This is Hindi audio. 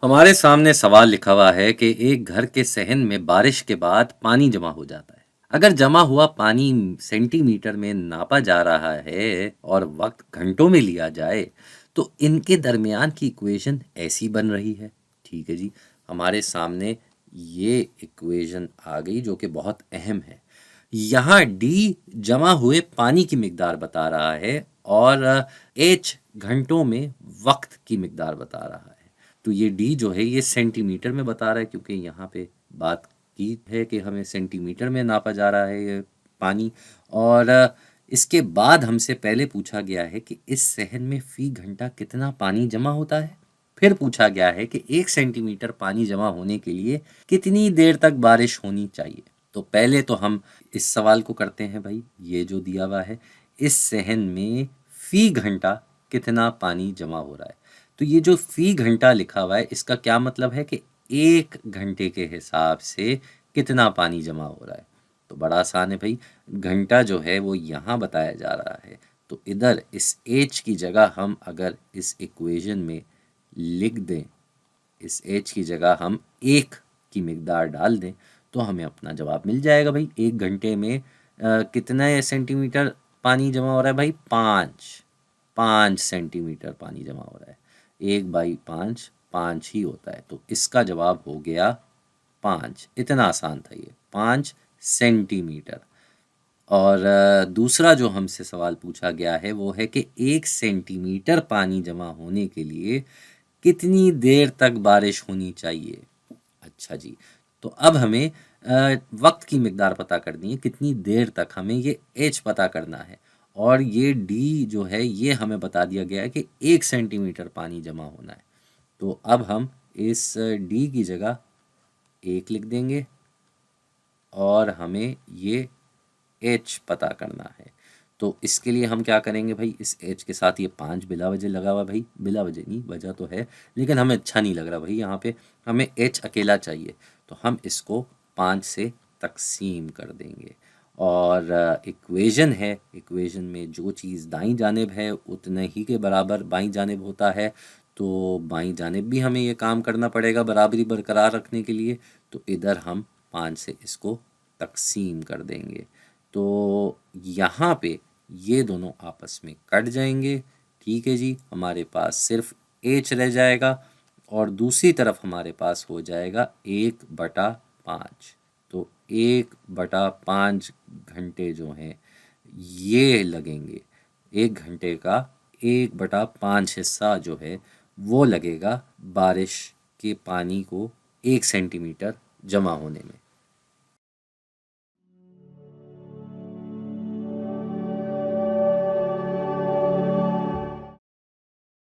हमारे सामने सवाल लिखा हुआ है कि एक घर के सहन में बारिश के बाद पानी जमा हो जाता है। अगर जमा हुआ पानी सेंटीमीटर में नापा जा रहा है और वक्त घंटों में लिया जाए, तो इनके दरमियान की इक्वेशन ऐसी बन रही है। ठीक है जी, हमारे सामने ये इक्वेशन आ गई जो कि बहुत अहम है। यहाँ डी जमा हुए पानी की मिकदार बता रहा है और एच घंटों में वक्त की मिकदार बता रहा है। तो ये डी जो है ये सेंटीमीटर में बता रहा है, क्योंकि यहाँ पे बात की है कि हमें सेंटीमीटर में नापा जा रहा है ये पानी। और इसके बाद हमसे पहले पूछा गया है कि इस सहन में फी घंटा कितना पानी जमा होता है। फिर पूछा गया है कि 1 सेंटीमीटर पानी जमा होने के लिए कितनी देर तक बारिश होनी चाहिए। तो पहले तो हम इस सवाल को करते हैं भाई, ये जो दिया हुआ है, इस सहन में फी घंटा कितना पानी जमा हो रहा है। तो ये जो फी घंटा लिखा हुआ है, इसका क्या मतलब है कि 1 घंटे के हिसाब से कितना पानी जमा हो रहा है। तो बड़ा आसान है भाई, घंटा जो है वो यहाँ बताया जा रहा है। तो इधर इस एच की जगह हम अगर इस इक्वेशन में लिख दें, इस एच की जगह हम 1 की मिकदार डाल दें, तो हमें अपना जवाब मिल जाएगा भाई। 1 घंटे में कितना सेंटीमीटर पानी जमा हो रहा है भाई? 5 सेंटीमीटर पानी जमा हो रहा है। 1/5 5 ही होता है, तो इसका जवाब हो गया 5। इतना आसान था ये, 5 सेंटीमीटर। और दूसरा जो हमसे सवाल पूछा गया है वो है कि 1 सेंटीमीटर पानी जमा होने के लिए कितनी देर तक बारिश होनी चाहिए। अच्छा जी, तो अब हमें वक्त की मिकदार पता करनी है, कितनी देर तक, हमें ये एच पता करना है। और ये डी जो है ये हमें बता दिया गया है कि 1 सेंटीमीटर पानी जमा होना है। तो अब हम इस डी की जगह 1 लिख देंगे और हमें ये एच पता करना है। तो इसके लिए हम क्या करेंगे भाई, इस एच के साथ ये 5 बिला वजह लगा हुआ भाई, बिला वजह नहीं, वजह तो है लेकिन हमें अच्छा नहीं लग रहा भाई, यहाँ पे हमें एच अकेला चाहिए। तो हम इसको 5 से तकसीम कर देंगे। और इक्वेशन है, इक्वेशन में जो चीज़ दाईं जानिब है उतने ही के बराबर बाईं जानिब होता है। तो बाईं जानिब भी हमें ये काम करना पड़ेगा बराबरी बरकरार रखने के लिए। तो इधर हम 5 से इसको तकसीम कर देंगे। तो यहाँ पे ये दोनों आपस में कट जाएंगे। ठीक है जी, हमारे पास सिर्फ एच रह जाएगा और दूसरी तरफ हमारे पास हो जाएगा 1/5। तो 1/5 घंटे जो हैं ये लगेंगे। 1 घंटे का 1/5 हिस्सा जो है वो लगेगा बारिश के पानी को 1 सेंटीमीटर जमा होने में।